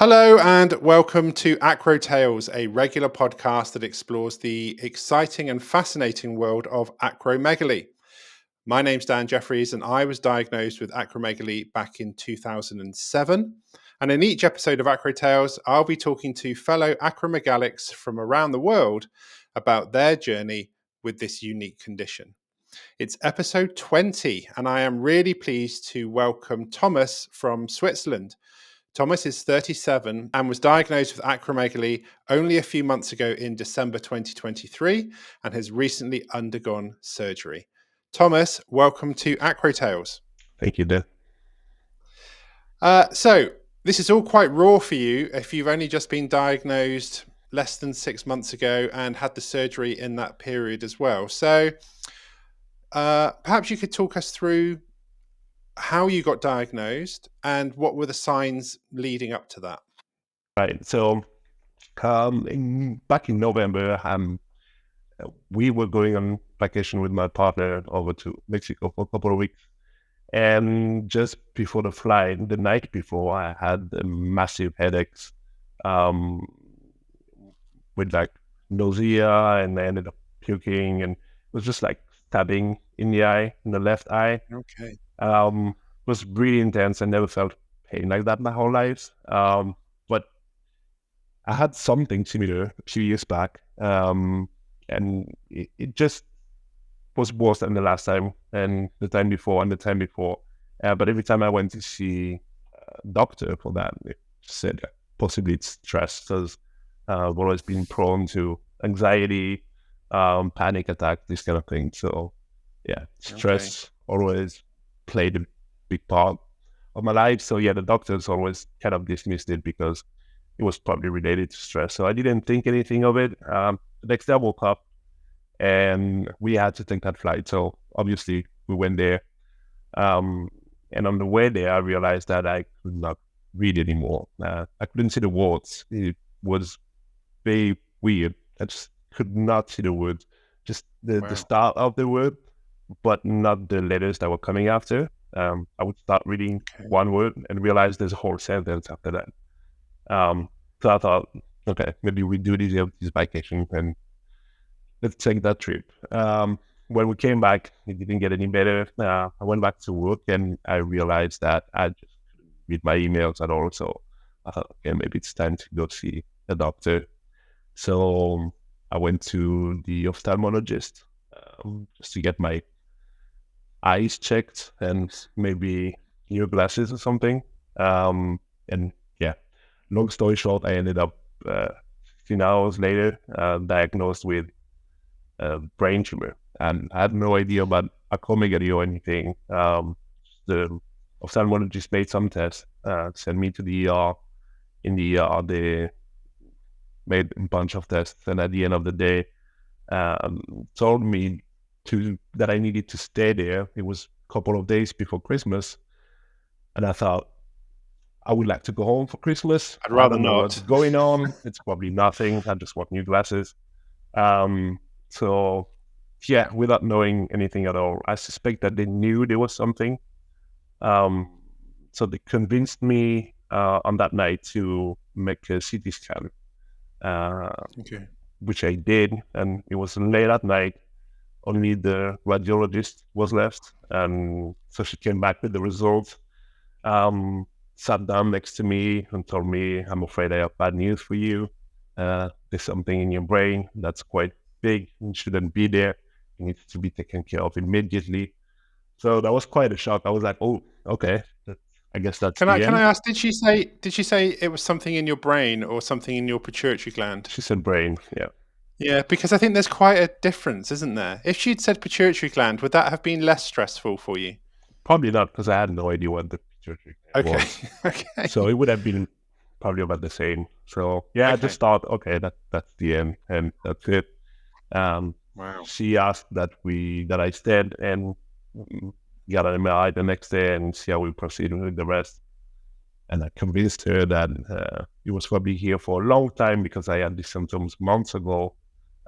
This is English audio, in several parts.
Hello and welcome to AcroTales, a regular podcast that explores the exciting and fascinating world of acromegaly. My name's Dan Jeffries and I was diagnosed with acromegaly back in 2007. And in each episode of AcroTales, I'll be talking to fellow acromegalics from around the world about their journey with this unique condition. It's episode 20, and I am really pleased to welcome Thomas from Switzerland. Thomas is 37 and was diagnosed with acromegaly only a few months ago in December 2023 and has recently undergone surgery. Thomas, welcome to AcroTales. Thank you, Dan. So this is all quite raw for you if you've only just been diagnosed less than 6 months ago and had the surgery in that period as well. So perhaps you could talk us through how you got diagnosed and what were the signs leading up to that. Right. So back in November, we were going on vacation with my partner over to Mexico for a couple of weeks. And just before the flight, the night before, I had massive headaches with like nausea, and I ended up puking, and it was just like stabbing in the eye, in the left eye. Okay. It was really intense. I never felt pain like that my whole life. But I had something similar a few years back, and it just was worse than the last time, and the time before, and the time before. But every time I went to see a doctor for that, it said possibly it's stress, because I've always been prone to anxiety, panic attack, this kind of thing. So yeah, stress always played a big part of my life. So yeah, the doctors always kind of dismissed it because it was probably related to stress. So I didn't think anything of it. The next day I woke up and we had to take that flight. So obviously we went there. And on the way there, I realized that I could not read anymore. I couldn't see the words. It was very weird. I just could not see the words, just the start of the word, but not the letters that were coming after. I would start reading one word and realize there's a whole sentence after that. So I thought, okay, maybe we do this vacation and let's take that trip. When we came back, it didn't get any better. I went back to work and I realized that I just couldn't read my emails at all. So I thought, okay, maybe it's time to go see a doctor. So I went to the ophthalmologist just to get my eyes checked and maybe new glasses or something. And yeah, long story short, I ended up 15 hours later diagnosed with a brain tumor. And I had no idea about acromegaly or anything. The ophthalmologist made some tests, sent me to the ER. In the ER, they made a bunch of tests, and at the end of the day, told me that I needed to stay there. It was a couple of days before Christmas, and I thought, I would like to go home for Christmas. I'd rather I don't know not. what's going on. It's probably nothing. I just want new glasses. So yeah, without knowing anything at all, I suspect that they knew there was something. So they convinced me on that night to make a CT scan, which I did, and it was late at night. Only the radiologist was left, and so she came back with the results. Sat down next to me and told me, I'm afraid I have bad news for you. There's something in your brain that's quite big and shouldn't be there. It needs to be taken care of immediately. So that was quite a shock. I was like, oh, okay. I guess that's Can I ask, did she say it was something in your brain or something in your pituitary gland? She said brain, yeah. Yeah, because I think there's quite a difference, isn't there? If she'd said pituitary gland, would that have been less stressful for you? Probably not, because I had no idea what the pituitary gland was. Okay. So it would have been probably about the same. So yeah, I just thought, okay, that's the end, and that's it. Wow. She asked that I stayed and got an MRI the next day and see how we proceed with the rest. And I convinced her that it was probably here for a long time because I had these symptoms months ago,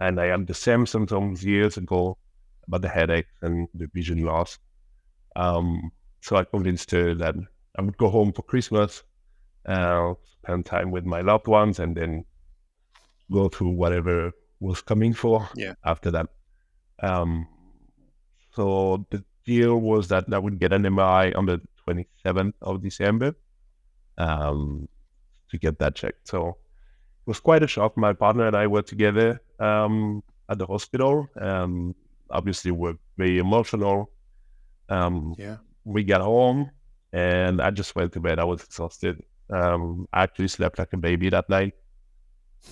and I had the same symptoms years ago about the headache and the vision loss. So I convinced her that I would go home for Christmas, spend time with my loved ones, and then go through whatever was coming for Yeah. after that. Um, so the deal was that I would get an MRI on the 27th of December um, to get that checked. So it was quite a shock. My partner and I were together at the hospital. Obviously, we're very emotional. Um, Yeah. we got home and I just went to bed. I was exhausted. I actually slept like a baby that night.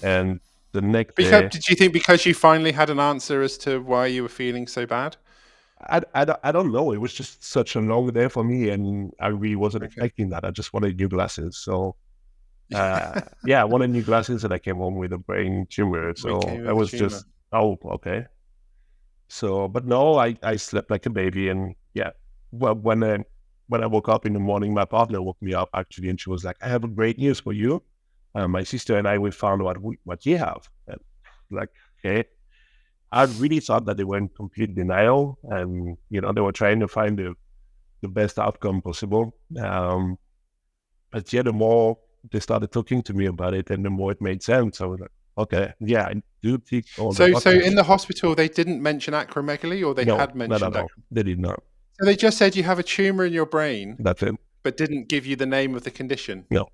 And the next Because day, did you think because you finally had an answer as to why you were feeling so bad? I don't know. It was just such a long day for me, and I really wasn't Okay. expecting that. I just wanted new glasses. So, yeah, I wanted new glasses, and I came home with a brain tumor. We So came I with a was tumor. just, oh, okay. So, but no, I slept like a baby, and yeah, well, when I woke up in the morning, my partner woke me up actually, and she was like, "I have a great news for you. My sister and I we found what you have." And like, okay, I really thought that they were in complete denial, and they were trying to find the best outcome possible. But yeah, the more they started talking to me about it, and the more it made sense. I was like, okay, yeah, I do tick all the So in boxes. the hospital, they didn't mention acromegaly, or they No, had not at mentioned all. acromegaly? They did not. So they just said you have a tumor in your brain, That's it. but didn't give you the name of the condition. No.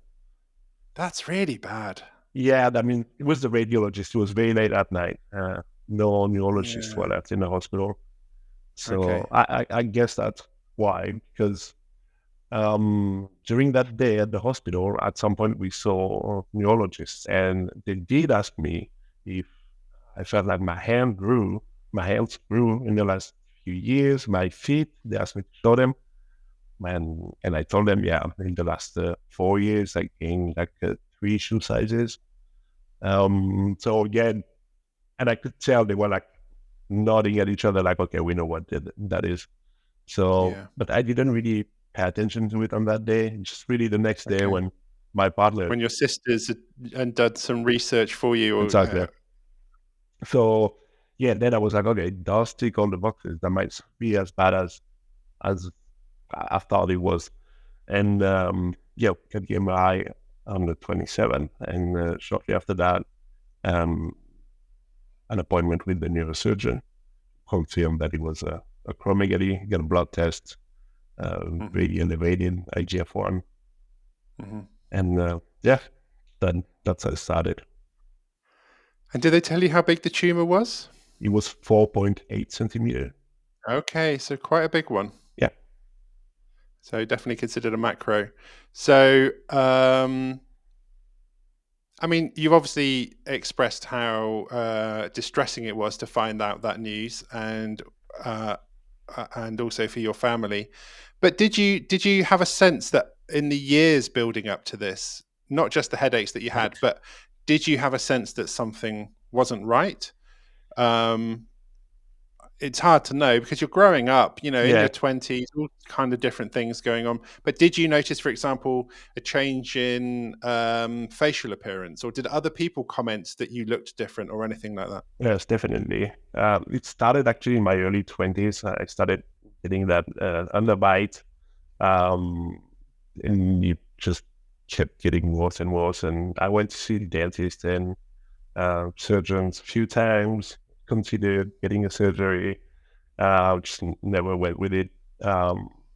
That's really bad. Yeah, I mean, it was the radiologist. It was very late at night. No neurologists were Yeah. left in the hospital. So Okay. I guess that's why, because during that day at the hospital, at some point we saw neurologists, and they did ask me if I felt like my hands grew in the last few years, my feet. They asked me to show them, and I told them, yeah, in the last 4 years, I gained like 3 shoe sizes. So yeah, and I could tell they were like nodding at each other, like, okay, we know what that is. So, Yeah. but I didn't really pay attention to it on that day. Just really the next day Okay. when my partner, When your sisters had done some research for you, or exactly. So, yeah, then I was like, okay, it does tick all the boxes. That might be as bad as I thought it was. And yeah, we got the MRI on the 27th, and shortly after that, um, an appointment with the neurosurgeon confirmed that it was a acromegaly. Got a blood test, hmm really elevated IGF-1, hmm and yeah, then that's how it started. And did they tell you how big the tumor was? It was 4.8 centimeter. Okay, so quite a big one. Yeah, So definitely considered a macro. So, I mean, you've obviously expressed how distressing it was to find out that news, uh, and also for your family. But did you have a sense that in the years building up to this, not just the headaches that you had, but did you have a sense that something wasn't right? Um, it's hard to know because you're growing up, in yeah, your 20s, all kind of different things going on. But did you notice, for example, a change in facial appearance, or did other people comment that you looked different or anything like that? yes, definitely. It started actually in my early 20s. I started getting that underbite, um, and it just kept getting worse and worse. And I went to see the dentist and surgeons a few times, considered getting a surgery, just never went with it.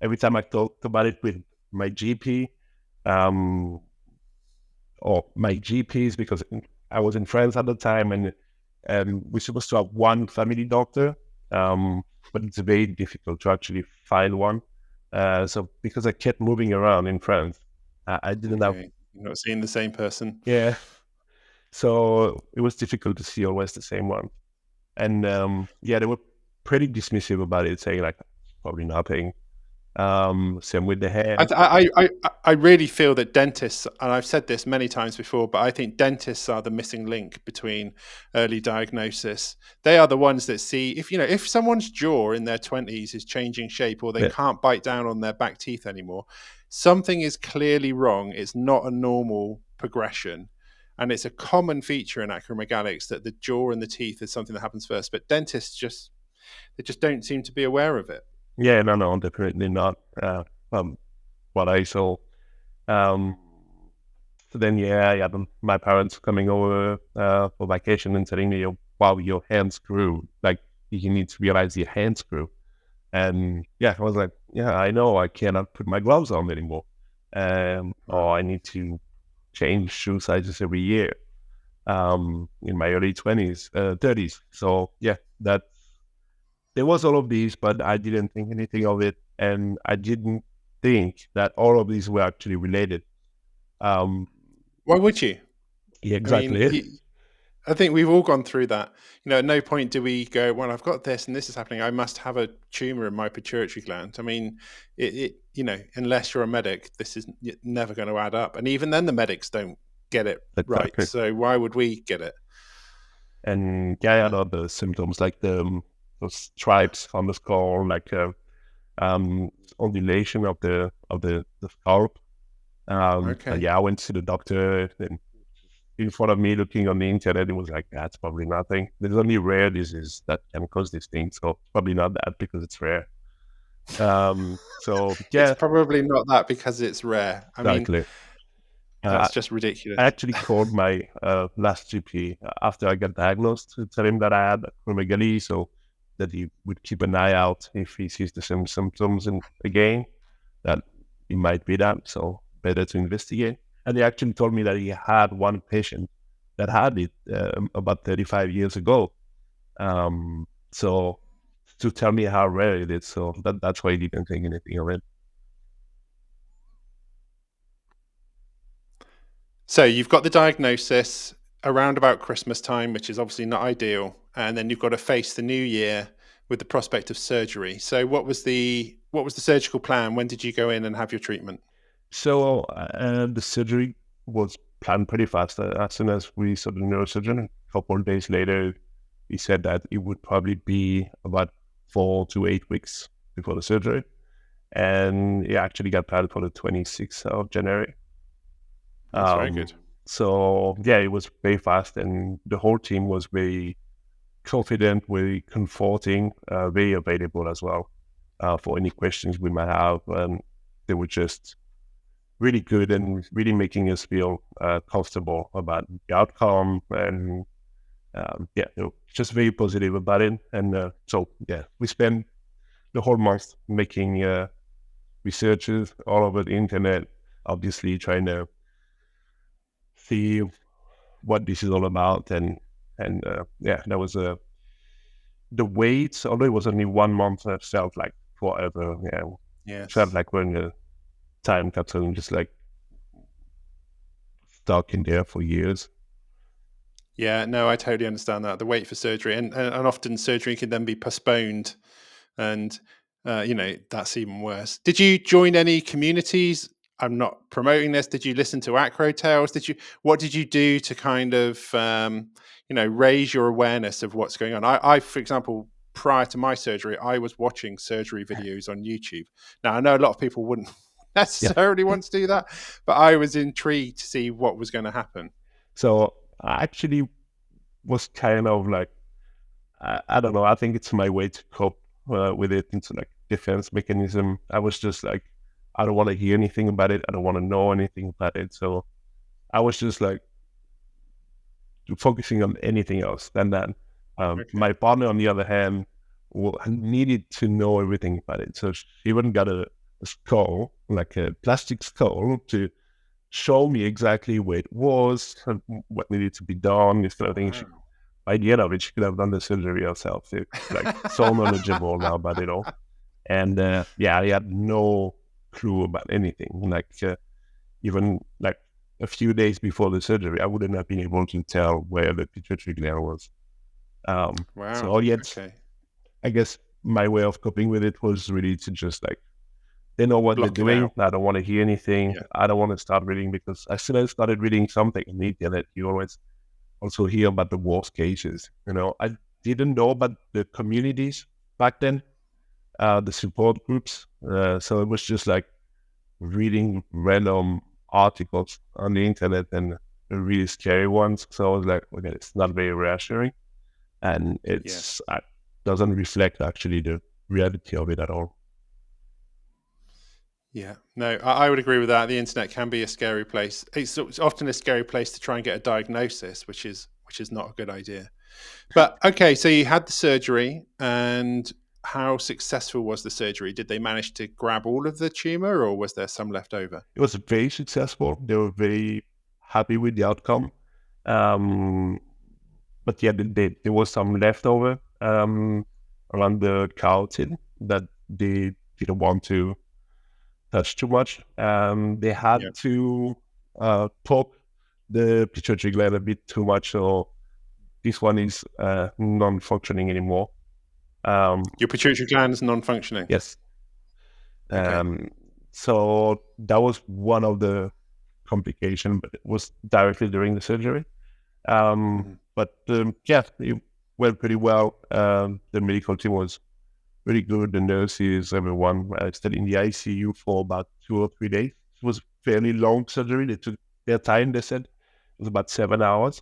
Every time I talked about it with my GP, um, or my GPs, because I was in France at the time, and we're supposed to have one family doctor, but it's very difficult to actually find one. So because I kept moving around in France, I didn't have, Okay, you're not seeing the same person. yeah. So it was difficult to see always the same one. And yeah, they were pretty dismissive about it, saying like probably nothing. Same with the I, hair. th- I really feel that dentists, and I've said this many times before, but I think dentists are the missing link between early diagnosis. They are the ones that see if someone's jaw in their 20s is changing shape, or they Yeah, can't bite down on their back teeth anymore, something is clearly wrong. It's not a normal progression. And it's a common feature in acromegalics that the jaw and the teeth is something that happens first, but dentists just don't seem to be aware of it. yeah, no, definitely not. Um, what I saw. Um, So then, yeah, my parents coming over for vacation and telling me, "Wow, your hands grew. Like you need to realize your hands grew." And yeah, I was like, "Yeah, I know. I cannot put my gloves on anymore, Wow. or I need to change shoe sizes every year." In my early 20s, 30s. So yeah, that there was all of these, but I didn't think anything of it, and I didn't think that all of these were actually related. Um, Why would you? yeah, I mean, exactly. I think we've all gone through that. At no point do we go, well, I've got this and this is happening. I must have a tumor in my pituitary gland. I mean, unless you're a medic, this is never going to add up. And even then, the medics don't get it right. Exactly. So why would we get it? And yeah, I had other symptoms like those stripes on the skull, like um, ondulation of the scalp. And Okay. yeah, I went to the doctor, and in front of me, looking on the internet, it was like, that's probably nothing. There's only rare disease that can cause this thing, so probably not that because it's rare. So It's yeah, probably not that because it's rare. I mean, exactly. Uh, that's just I ridiculous. actually called my last GP after I got diagnosed to tell him that I had acromegaly, so that he would keep an eye out if he sees the same symptoms again, that it might be that, so better to investigate. And he actually told me that he had one patient that had it about 35 years ago. So to tell me how rare it is, so that's why he didn't think anything of it. So you've got the diagnosis around about Christmas time, which is obviously not ideal, and then you've got to face the new year with the prospect of surgery. So what was the surgical plan? When did you go in and have your treatment? So the surgery was planned pretty fast. As soon as we saw the neurosurgeon, a couple of days later, he said that it would probably be about 4 to 8 weeks before the surgery. And it actually got planned for the 26th of January. That's very Um, good. so yeah, it was very fast, and the whole team was very confident, very comforting, very available as well for any questions we might have. And they were just really good and really making us feel comfortable about the outcome. And yeah, just very positive about it. And so yeah, we spent the whole month making researches all over the internet, obviously trying to see what this is all about. And yeah, that was the wait. Although it was only 1 month, felt like forever. Yeah, felt Yes. like we're in a time capsule and just like stuck in there for years. Yeah, no, I totally understand that. The wait for surgery, and often surgery can then be postponed, and that's even worse. Did you join any communities? I'm not promoting this. Did you listen to AcroTales? What did you do to kind of raise your awareness of what's going on? I, for example, prior to my surgery, I was watching surgery videos on YouTube. Now I know a lot of people wouldn't Yeah. necessarily want to do that, but I was intrigued to see what was going to happen. So I actually was kind of like, I don't know. I think it's my way to cope with it. It's like defense mechanism. I was just like, I don't want to hear anything about it. I don't want to know anything about it. So I was just like focusing on anything else than that. Okay. My partner, on the other hand, needed to know everything about it. So she even got a skull, like a plastic skull, to show me exactly where it was and what needed to be done, this kind of thing. Wow. By the end of it, she could have done the surgery herself. She's like so knowledgeable now about it all. And yeah, I had no clue about anything. Like even like a few days before the surgery, I wouldn't have been able to tell where the pituitary gland was. So Wow. all yet, Okay. I guess my way of coping with it was really to just like, they know what they're Block it doing. out. I don't want to hear anything. Yeah. I don't want to start reading because as soon as I started reading something on the internet, you always also hear about the worst cases. I didn't know about the communities back then, the support groups. So it was just like reading random articles on the internet and really scary ones. So I was like, okay, it's not very reassuring, and it's Yes. doesn't reflect actually the reality of it at all. Yeah, no, I would agree with that. The internet can be a scary place. It's often a scary place to try and get a diagnosis, which is not a good idea. But okay, so you had the surgery, and how successful was the surgery? Did they manage to grab all of the tumor, or was there some left over? It was very successful. They were very happy with the outcome. Um, but yeah, there was some leftover around the carotid that they didn't want to touch too much. They had Yeah, to poke the pituitary gland a bit too much, so this one is non-functioning anymore. your pituitary gland is non-functioning. Yes. Okay. Um, so that was one of the complications, but it was directly during the surgery. Mhm. But yeah, it went pretty well. The medical team was really good. The nurses, everyone. I stayed in the ICU for about 2 or 3 days. It was fairly long surgery. They took their time. They said it was about 7 hours.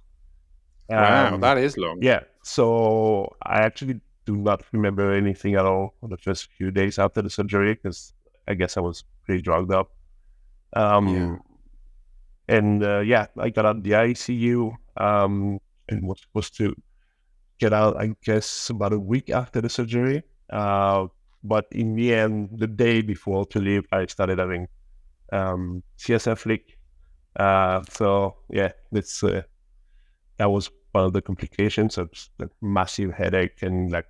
Wow, Um, that is long. yeah. So I actually do not remember anything at all for the first few days after the surgery because I guess I was pretty drugged up. Yeah. Um, and yeah, I got out of the ICU and was supposed to get out, I guess, about a week after the surgery. But in the end, the day before to leave, I started having CSF leak. So yeah, that was one of the complications of the massive headache and like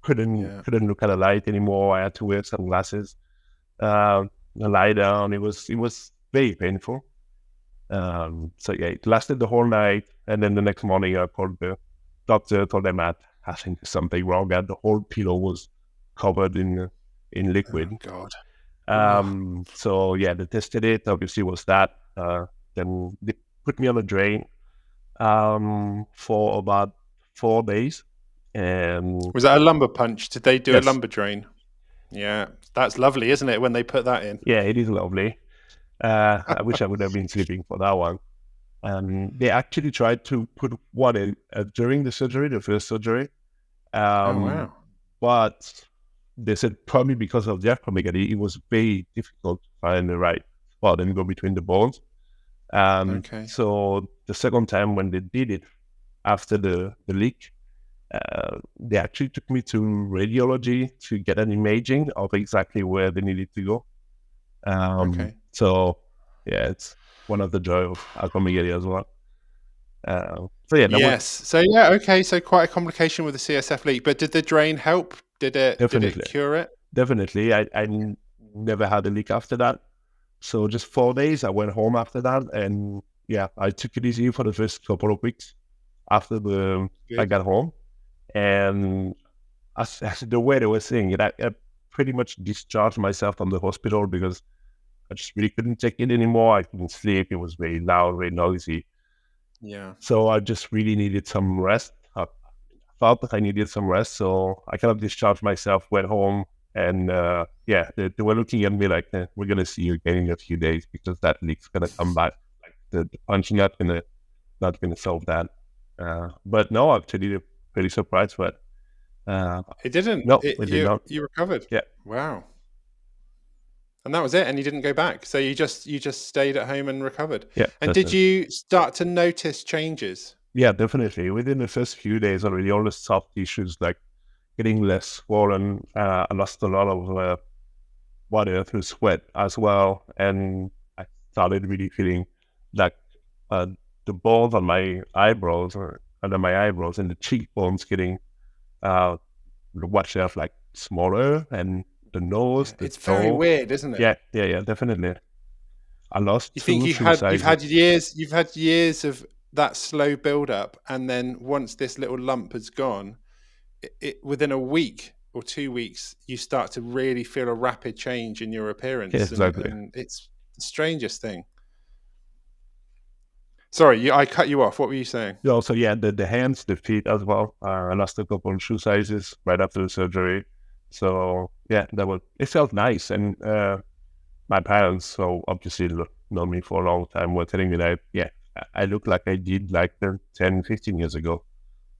couldn't Yeah. couldn't look at the light anymore. I had to wear sunglasses, lie down. It was very painful. So yeah, it lasted the whole night, and then the next morning I called the doctor, told them I think there's something wrong. That the whole pillow was covered in Oh liquid. God. Oh, So yeah, they tested it. Obviously, it was that. Then they put me on a drain for about 4 days, and was that a lumbar punch? Did they do a yes, lumbar drain? Yeah, that's lovely, isn't it, when they put that in? yeah, it is lovely. I wish I would have been sleeping for that one. They actually tried to put one in during the surgery, the first surgery, Oh um, wow. but they said probably because of the acromegaly, it was very difficult to find the right spot and go between the bones. Okay. So the second time when they did it after the leak, they actually took me to radiology to get an imaging of exactly where they needed to go. Okay. So yeah, it's one of the joy of acromegaly as well. So yeah, that was Yes. So yeah, okay. So quite a complication with the CSF leak, but did the drain help? Did it definitely, cure it? definitely. Never had a leak after that. So just 4 days, I went home after that, and yeah, I took it easy for the first couple of weeks after I Good. got home, and as the way they were saying it, I pretty much discharged myself from the hospital because I just really couldn't take it anymore. I couldn't sleep. It was very loud, very noisy. Yeah. So I just really needed some rest. I felt that I needed some rest. So I kind of discharged myself, went home, and yeah, they were looking at me like, we're going to see you again in a few days because that leak's going to come back. Like the punching not gonna solve that. But no, actually, they're pretty surprised. But It didn't. no, It we did not. you recovered. Yeah, Wow. And that was it, and you didn't go back. So you just stayed at home and recovered. yeah, And that's did it. you start to notice changes? Yeah, definitely. Within the first few days already, all the soft tissues like getting less swollen. I lost a lot of water through sweat as well, and I started really feeling like uh, the balls on my eyebrows or under my eyebrows and the cheekbones getting uh, what felt like smaller, and the nose, Yeah, the it's very jaw. weird, isn't it? Yeah, yeah, yeah, definitely. I lost You think two shoe you've sizes. had years of that slow build up, and then once this little lump has gone, within a week or 2 weeks, you start to really feel a rapid change in your Yeah, appearance, and exactly. it's the strangest thing. Sorry, I cut you off. What were you saying? Yeah, also, yeah, the hands, the feet as well. I lost a couple of shoe sizes right after the surgery. So yeah, it felt nice. And my parents, so obviously know me for a long time, were telling me that, yeah, I look like I did like 10, 15 years ago.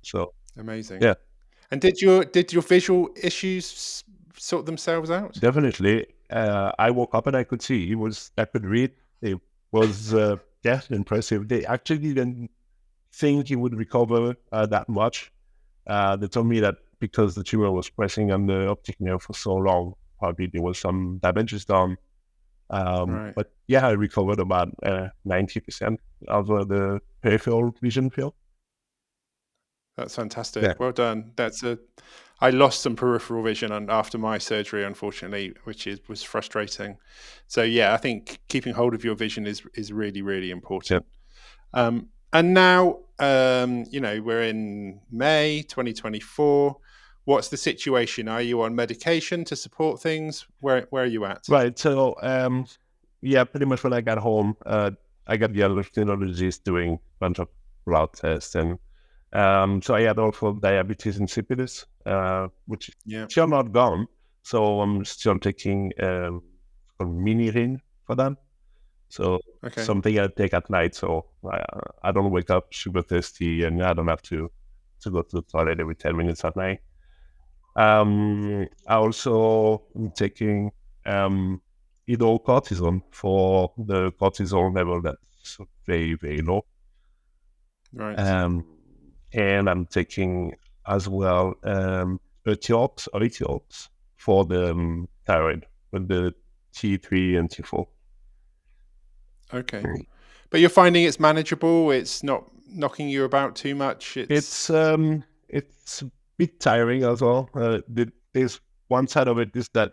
So Amazing. yeah, And did your visual issues sort themselves out? definitely. I woke up and I could see. I could read. It was impressive. They actually didn't think he would recover that much. They told me that because the tumor was pressing on the optic nerve for so long, probably there was some damages done. Right. But yeah, I recovered about 90% of the peripheral vision field. That's Yeah. fantastic. Well done. I lost some peripheral vision after my surgery, unfortunately, was frustrating. So yeah, I think keeping hold of your vision is really, really Yeah. important. And now, we're in May 2024. What's the situation? Are you on medication to support things? Where are you at? Right. So, yeah, pretty much when I got home, I got the endocrinologist doing a bunch of blood tests, and so I had also diabetes insipidus, which is Yeah. still not gone. So I'm still taking mini for that. So Okay. something I take at night, so I don't wake up super thirsty, and I don't have to go to the toilet every 10 minutes at night. I also am taking cortisone for the cortisol level that's very, very low. Right. Um, and I'm taking as well Etiops for the thyroid with the T3 and T4. Okay. But you're finding it's manageable. It's not knocking you about too much. It's a bit tiring as well. There's one side of it is that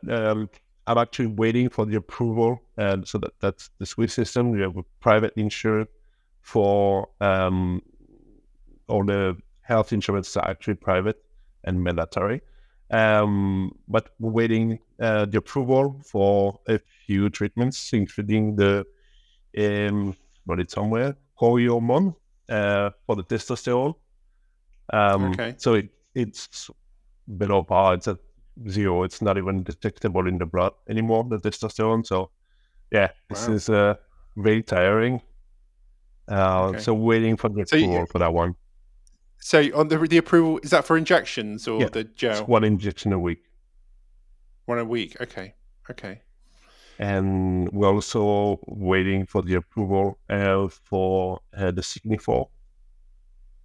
I'm actually waiting for the approval, and so that's the Swiss system. We have a private insurer for all the health insurance are actually private and mandatory. But we're waiting the approval for a few treatments, including the got it somewhere, hormone for the testosterone. Okay. So it's below par. It's at 0. It's not even detectable in the blood anymore, the testosterone. So yeah, this Wow. is very tiring. Okay. So waiting for the So approval for that one. so on the approval, is that for injections or Yeah, the it's gel? one injection a week. One a week. Okay. Okay. And we're also waiting for the approval for the Signifor.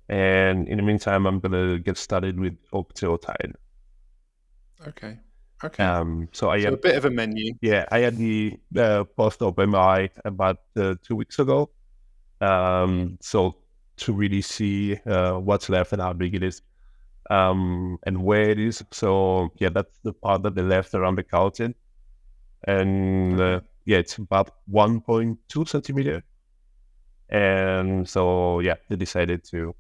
And in the meantime, I'm gonna get started with octreotide. Okay. Okay. So I So a had, bit of a menu. yeah, I had the post-op MRI about 2 weeks ago. So to really see what's left and how big it is, and where it is. So yeah, that's the part that they left around the carotid, and Okay. yeah, it's about 1.2 centimeter. And so yeah, they decided to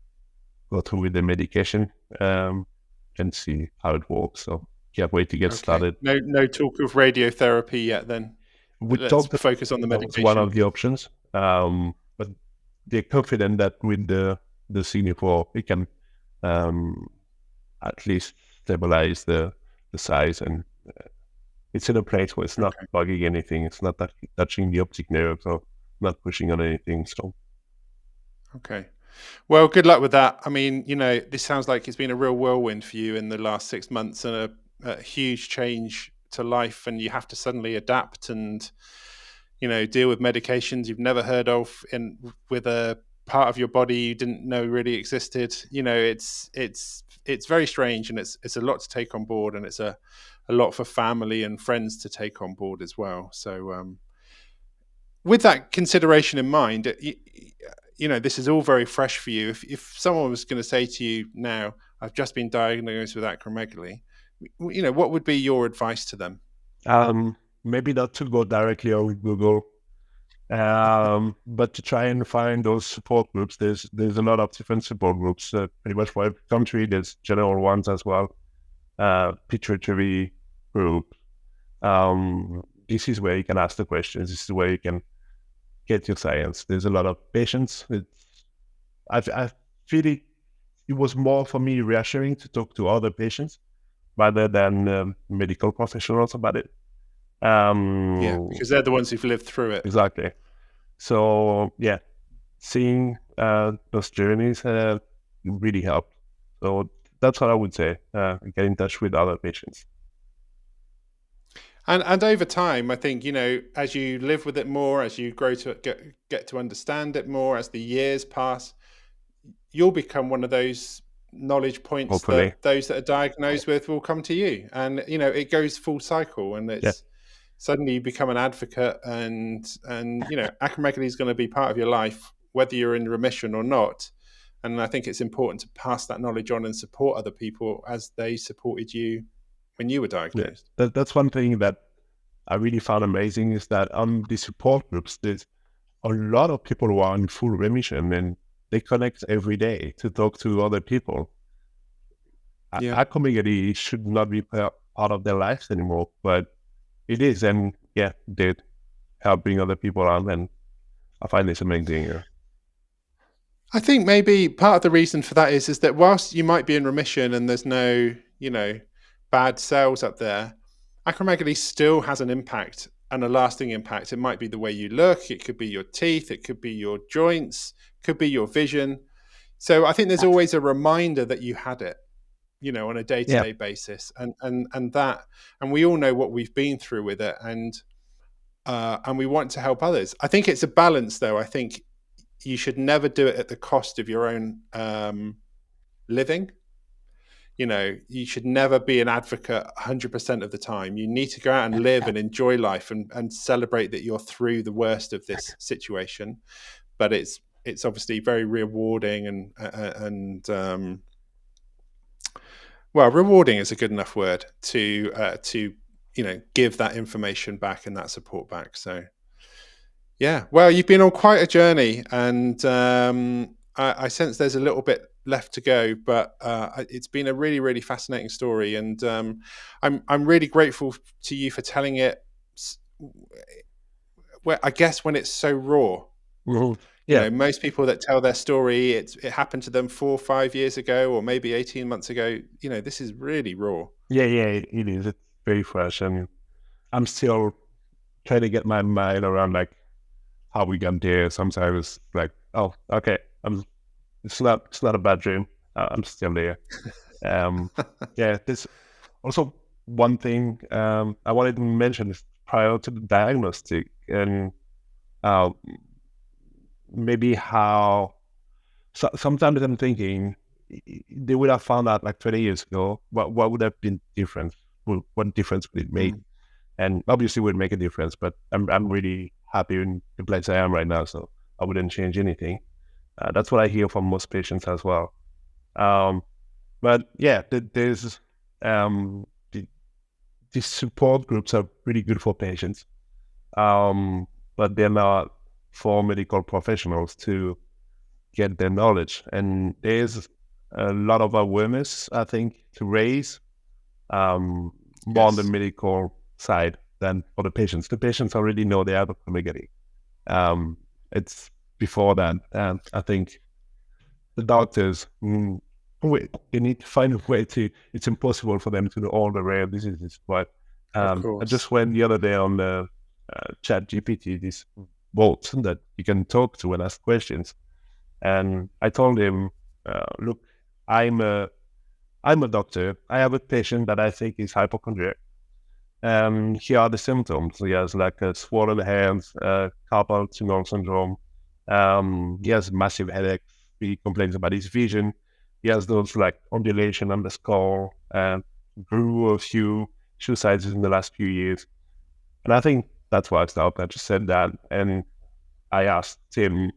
go through with the medication and see how it works. So can't wait to get Okay. started. No talk of radiotherapy yet then. We Let's talked focus on the that was one medication. of the options, but they're confident that with the Signifor, it can um, at least stabilize the size, and it's in a place where it's not Okay. bugging anything. It's not touching the optic nerve, so not pushing on anything. So Okay. Well, good luck with that. I mean, this sounds like it's been a real whirlwind for you in the last 6 months and a huge change to life, and you have to suddenly adapt and, deal with medications you've never heard of with a part of your body you didn't know really existed. It's very strange, and it's a lot to take on board, and it's a lot for family and friends to take on board as well. So, with that consideration in mind, this is all very fresh for you. If someone was going to say to you now, "I've just been diagnosed with acromegaly," what would be your advice to them? maybe not to go directly on Google, but to try and find those support groups. There's a lot of different support groups, pretty much for every country. There's general ones as well, pituitary group. This is where you can ask the questions. This is where you can get your science. There's a lot of patience. I feel it was more for me reassuring to talk to other patients rather than medical professionals about it. Yeah, Um, because they're the ones who've lived through it. exactly. So yeah, seeing those journeys really helped. So that's what I would say. Get in touch with other patients. And over time, I think, as you live with it more, as you grow to get to understand it more, as the years pass, you'll become one of those knowledge points Hopefully. that those that are diagnosed with will come to you. And it goes full cycle, and Yeah. it's suddenly you become an advocate, and acromegaly is going to be part of your life whether you're in remission or not. And I think it's important to pass that knowledge on and support other people as they supported you when you were Yeah. diagnosed. That's one thing that I really found amazing, is that on the support groups, there's a lot of people who are in full remission, and they connect every day to talk to other people. Yeah. Acromegaly should not be part of their lives anymore, but it is. And yeah, they help bring other people on, and I find this amazing. Yeah. I think maybe part of the reason for that is that whilst you might be in remission and there's no, bad cells up there, acromegaly still has an impact and a lasting impact. It might be the way you look, it could be your teeth, it could be your joints, could be your vision. So I think there's always a reminder that you had it, on a Yeah. day-to-day basis, and we all know what we've been through with it, and we want to help others. I think it's a balance, though. I think you should never do it at the cost of your own living. You should never be an advocate 100% of the time. You need to go out and live and enjoy life, and celebrate that you're through the worst of this situation. But it's obviously very rewarding, and well, rewarding is a good enough word to give that information back and that support back. So yeah, well, you've been on quite a journey, and I sense there's a little bit left to go, but it's been a really, really fascinating story, and I'm really grateful to you for telling it. Well, I guess when it's so raw, Mhm. Yeah. most people that tell their story, it happened to them 4 or 5 years ago, or maybe 18 months ago. This is really raw. Yeah. Yeah. It is. It's very fresh, and I'm still trying to get my mind around like how we got there. Sometimes like, oh, okay, it's not a bad dream. I'm still there. Yeah, there's also one thing I wanted to mention is prior to the diagnostic, and uh, maybe how sometimes I'm thinking they would have found out like 20 years ago. What would have been different? What difference would it make? Mm, And obviously, it would make a difference. But I'm really happy in the place I am right now, so I wouldn't change anything. That's what I hear from most patients as well. Um, But yeah, there's the, these support groups are really good for patients, but they're not for medical professionals to get their knowledge. And there's a lot of awareness, I think, to raise more on the yes, medical side than for the patients. The patients already know they have a acromegaly. It's before that, and I think the doctors, they need to find a way to. It's impossible for them to know all the rare diseases. But of I course. just went the other day on the Chat GPT, this bot that you can talk to and ask questions, and I told him, "Look, I'm a I'm a doctor. I have a patient that I think is hypochondriac. Here are the symptoms. He has like a swollen hands, carpal tunnel syndrome. He has massive headache. He complains about his vision. He has those like undulation on the skull, and grew a few shoe sizes in the last few years. And I think that's why I stopped. I just said that, and I asked him,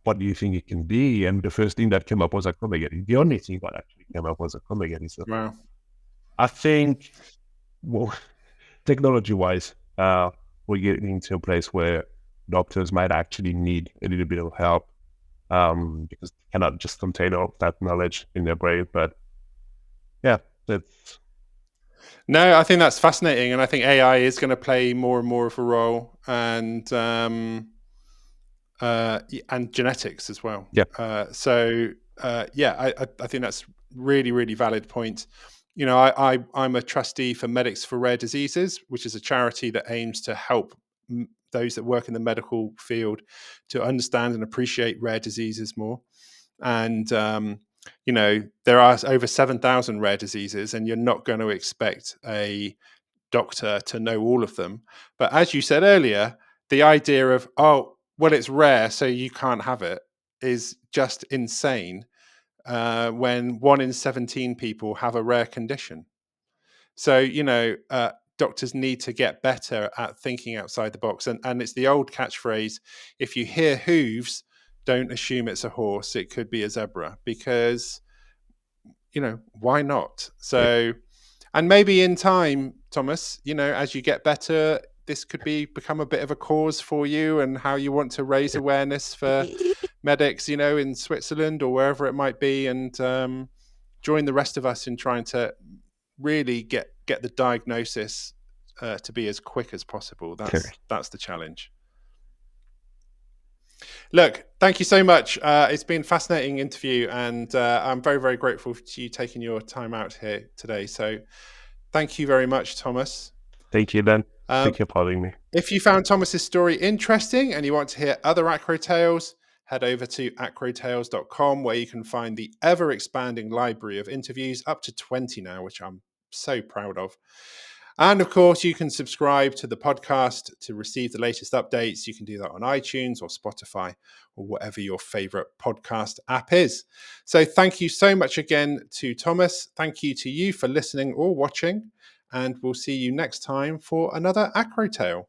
"What do you think it can be?" And the first thing that came up was acromegaly. The only thing that actually came up was acromegaly. So Wow. I think, well, technology-wise, we're getting to a place where doctors might actually need a little bit of help, because they cannot just contain all that knowledge in their brain. But yeah, that's No, I think that's fascinating, and I think AI is going to play more and more of a role, and genetics as well. yeah, Yeah, I think that's really, really valid point. I'm a trustee for Medics for Rare Diseases, which is a charity that aims to help those that work in the medical field to understand and appreciate rare diseases more. And there are over 7,000 rare diseases, and you're not going to expect a doctor to know all of them. But as you said earlier, the idea of, oh, well, it's rare, so you can't have it, is just insane when 1 in 17 people have a rare condition. So, doctors need to get better at thinking outside the box. And it's the old catchphrase, if you hear hooves, don't assume it's a horse. It could be a zebra, because, why not? So, and maybe in time, Thomas, as you get better, this could become a bit of a cause for you, and how you want to raise awareness for medics, in Switzerland or wherever it might be, and join the rest of us in trying to really get the diagnosis to be as quick as possible. That's the challenge. Look, thank you so much. It's been a fascinating interview, and I'm very, very grateful to you taking your time out here today. So thank you very much, Thomas. Thank you, Dan. Thank you for having me. If you found Thomas's story interesting and you want to hear other AcroTales, head over to acrotales.com, where you can find the ever-expanding library of interviews, up to 20 now, which I'm so proud of. And of course, you can subscribe to the podcast to receive the latest updates. You can do that on iTunes or Spotify or whatever your favorite podcast app is. So thank you so much again to Thomas. Thank you to you for listening or watching. And we'll see you next time for another AcroTale.